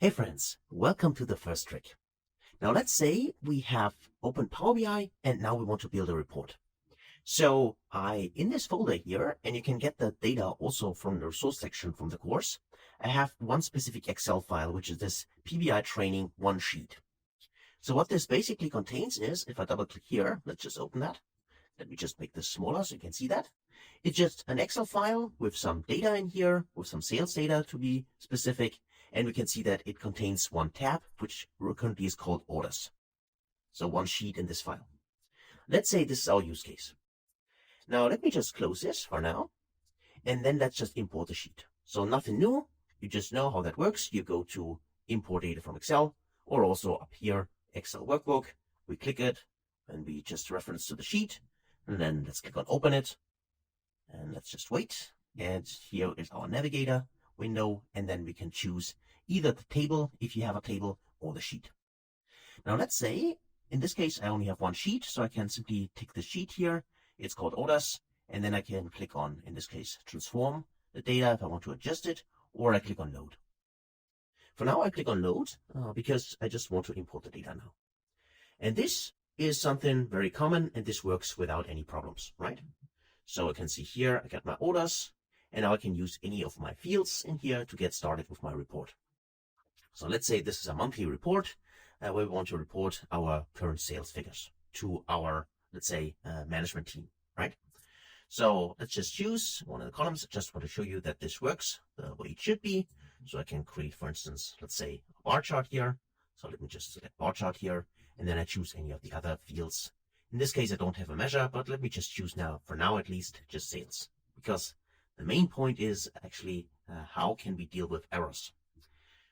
Hey friends, welcome to the first trick. Now let's say we have opened Power BI and now we want to build a report. So in this folder here, and you can get the data also from the resource section from the course, I have one specific Excel file, which is this PBI training one sheet. So what this basically contains is, if I double click here, let's just open that. Let me just make this smaller so you can see that. It's just an Excel file with some data in here, with some sales data to be specific. And we can see that it contains one tab, which currently is called orders. So one sheet in this file. Let's say this is our use case. Now let me just close this for now. And then let's just import the sheet. So nothing new. You just know how that works. You go to import data from Excel, or also up here, Excel workbook. We click it and we just reference to the sheet. And then let's click on open it. And let's just wait. And here is our navigator window. And then we can choose either the table, if you have a table, or the sheet. Now let's say, in this case, I only have one sheet, so I can simply tick the sheet here. It's called orders, and then I can click on, in this case, transform the data if I want to adjust it, or I click on load. For now, I click on load because I just want to import the data now. And this is something very common, and this works without any problems, right? So I can see here, I got my orders, and now I can use any of my fields in here to get started with my report. So let's say this is a monthly report where we want to report our current sales figures to our, let's say, management team, right? So let's just choose one of the columns. I just want to show you that this works the way it should be. So I can create, for instance, let's say a bar chart here. So let me just select bar chart here, and then I choose any of the other fields. In this case, I don't have a measure, but let me just choose now, for now at least, just sales. Because the main point is actually how can we deal with errors.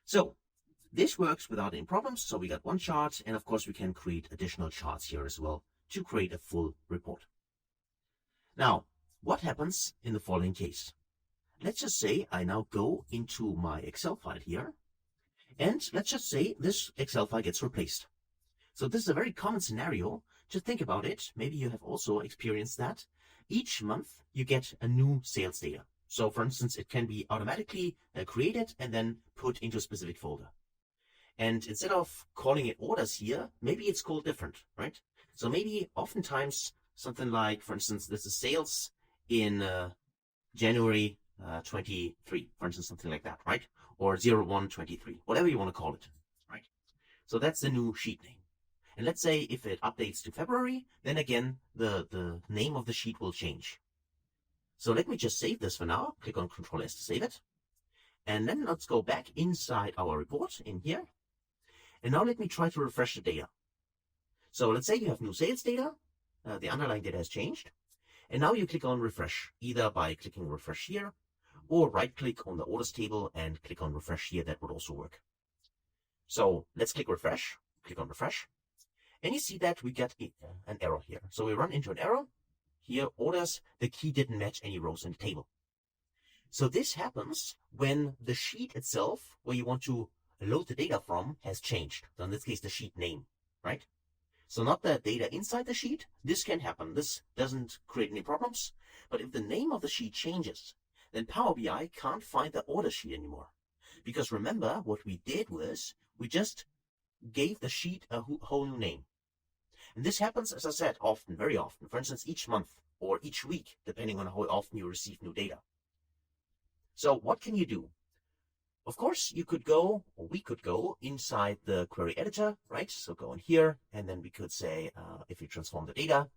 So this works without any problems. So we got one chart, and of course we can create additional charts here as well to create a full report. Now, what happens in the following case? Let's just say I now go into my Excel file here, and let's just say this Excel file gets replaced. So this is a very common scenario. Just think about it. Maybe you have also experienced that. Each month you get a new sales data. So for instance, it can be automatically created and then put into a specific folder. And instead of calling it orders here, maybe it's called different, right? So maybe oftentimes something like, for instance, this is sales in January 23, for instance, something like that, right? Or 0123, whatever you want to call it, right? So that's the new sheet name. And let's say if it updates to February, then again, the name of the sheet will change. So let me just save this for now. Click on Ctrl S to save it. And then let's go back inside our report in here. And now let me try to refresh the data. So let's say you have new sales data. The underlying data has changed. And now you click on refresh, either by clicking refresh here, or right click on the orders table and click on refresh here. That would also work. So let's click refresh, click on refresh. And you see that we get an error here. So we run into an error. Here, orders, the key didn't match any rows in the table. So this happens when the sheet itself, where you want to load the data from, has changed. So in this case, the sheet name, right? So not the data inside the sheet. This can happen. This doesn't create any problems. But if the name of the sheet changes, then Power BI can't find the order sheet anymore. Because remember, what we did was we just gave the sheet a whole new name. And this happens, as I said, often, very often. For instance, each month or each week, depending on how often you receive new data. So what can you do? Of course, you could go, or we could go inside the query editor, right? So go in here, and then we could say, if we transform the data,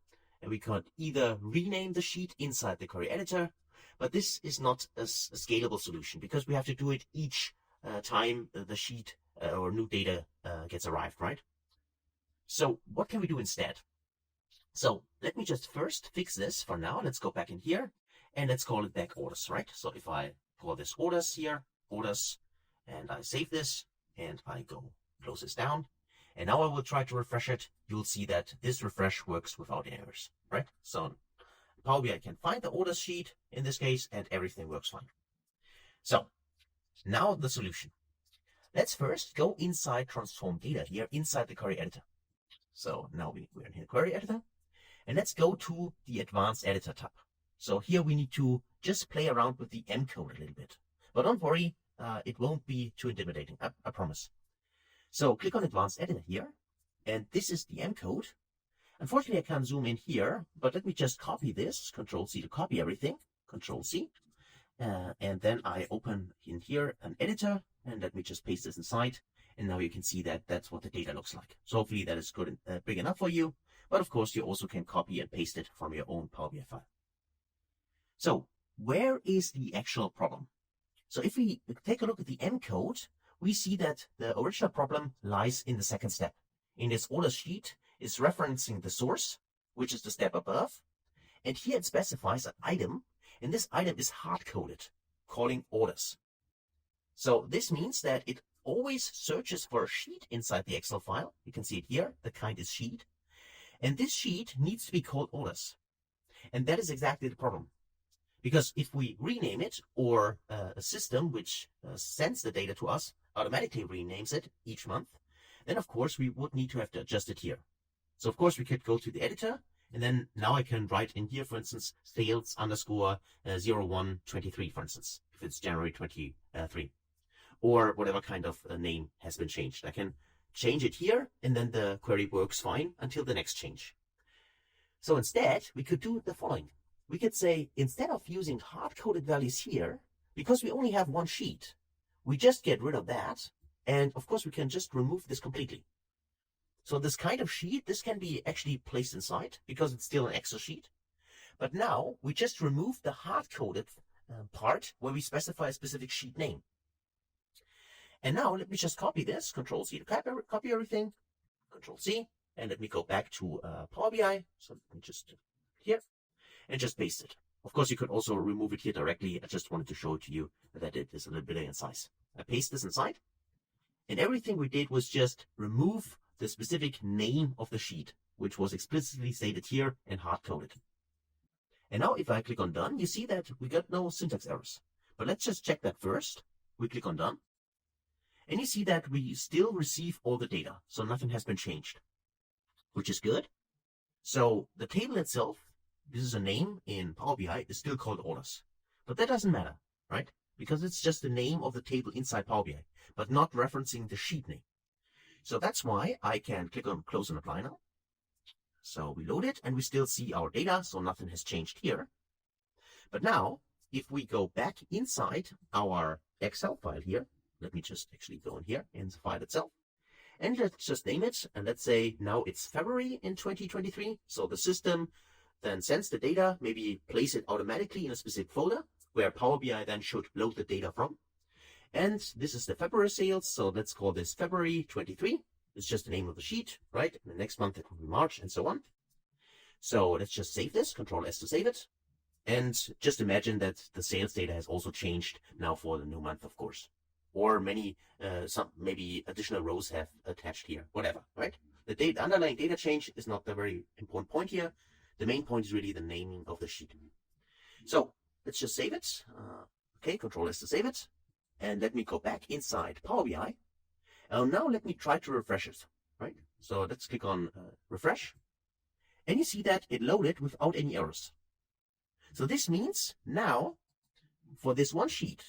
and we could either rename the sheet inside the query editor, but this is not a scalable solution because we have to do it each time the sheet or new data gets arrived, right? So what can we do instead? So let me just first fix this for now. Let's go back in here, and let's call it back orders, right? So if I call this orders here, orders, and I save this, and I go close this down, and now I will try to refresh it. You'll see that this refresh works without errors, right? So Power BI can find the orders sheet in this case, and everything works fine. So now the solution. Let's first go inside transform data here inside the query editor. So now we're in the query editor, and let's go to the advanced editor tab. So here we need to just play around with the M code a little bit. But don't worry, it won't be too intimidating, I promise. So click on Advanced Editor here, and this is the M code. Unfortunately, I can't zoom in here, but let me just copy this, Control-C to copy everything, Control-C, and then I open in here an editor, and let me just paste this inside, and now you can see that that's what the data looks like. So hopefully that is good and big enough for you, but of course you also can copy and paste it from your own Power BI file. So where is the actual problem? So if we take a look at the M code, we see that the original problem lies in the second step. In this order sheet, it's referencing the source, which is the step above, and here it specifies an item, and this item is hard-coded, calling orders. So this means that it always searches for a sheet inside the Excel file. You can see it here, the kind is sheet, and this sheet needs to be called orders. And that is exactly the problem. Because if we rename it, or a system which sends the data to us automatically renames it each month, then of course we would need to have to adjust it here. So of course we could go to the editor, and then now I can write in here, for instance, sales underscore 0123, for instance, if it's January 23, or whatever kind of name has been changed. I can change it here, and then the query works fine until the next change. So instead, we could do the following. We could say, instead of using hard-coded values here, because we only have one sheet, we just get rid of that, and of course we can just remove this completely. So this kind of sheet, this can be actually placed inside, because it's still an Excel sheet. But now, we just remove the hard-coded part, where we specify a specific sheet name. And now, let me just copy this, Control-C to copy everything, Control-C, and let me go back to Power BI, so let me just here, and just paste it. Of course, you could also remove it here directly. I just wanted to show it to you that it is a little bit in size. I paste this inside, and everything we did was just remove the specific name of the sheet, which was explicitly stated here and hard-coded. And now if I click on Done, you see that we got no syntax errors. But let's just check that first. We click on Done, and you see that we still receive all the data, so nothing has been changed, which is good. So the table itself, this is a name in Power BI, is still called orders. But that doesn't matter, right? Because it's just the name of the table inside Power BI, but not referencing the sheet name. So that's why I can click on Close and Apply now. So we load it, and we still see our data, so nothing has changed here. But now, if we go back inside our Excel file here, let me just actually go in here in the file itself, and let's just name it, and let's say now it's February in 2023. So the system then sends the data, maybe place it automatically in a specific folder, where Power BI then should load the data from. And this is the February sales, so let's call this February 23. It's just the name of the sheet, right? And the next month it will be March, and so on. So let's just save this, Control-S to save it. And just imagine that the sales data has also changed now for the new month, of course. Or some maybe additional rows have attached here, whatever, right? The underlying data change is not the very important point here. The main point is really the naming of the sheet. So let's just save it. Okay, Control-S to save it. And let me go back inside Power BI. Now let me try to refresh it, right? So let's click on refresh. And you see that it loaded without any errors. So this means now, for this one sheet,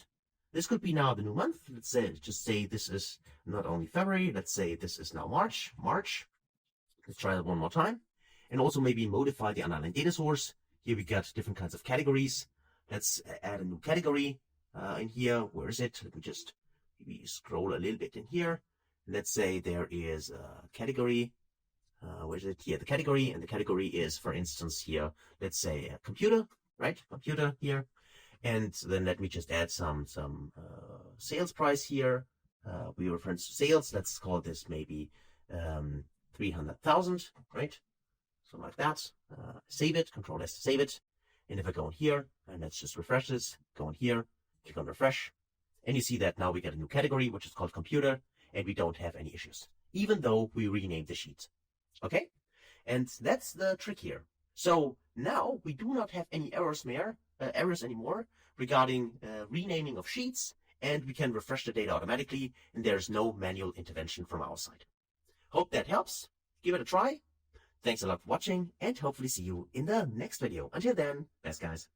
this could be now the new month. Let's say, just say this is not only February, let's say this is now March. Let's try that one more time. And also maybe modify the underlying data source. Here we got different kinds of categories. Let's add a new category in here. Where is it? Let me just maybe scroll a little bit in here. Let's say there is a category. Where is it? Here, the category. And the category is, for instance, here, let's say computer, right? Computer here. And then let me just add some sales price here. We reference to sales. Let's call this maybe 300,000, right? So like that. Save it, Control-S to save it. And if I go in here, and let's just refresh this, go in here, click on refresh, and you see that now we get a new category, which is called computer, and we don't have any issues, even though we renamed the sheet. Okay? And that's the trick here. So now we do not have any errors anymore regarding renaming of sheets, and we can refresh the data automatically, and there's no manual intervention from our side. Hope that helps. Give it a try. Thanks a lot for watching, and hopefully see you in the next video. Until then, best guys.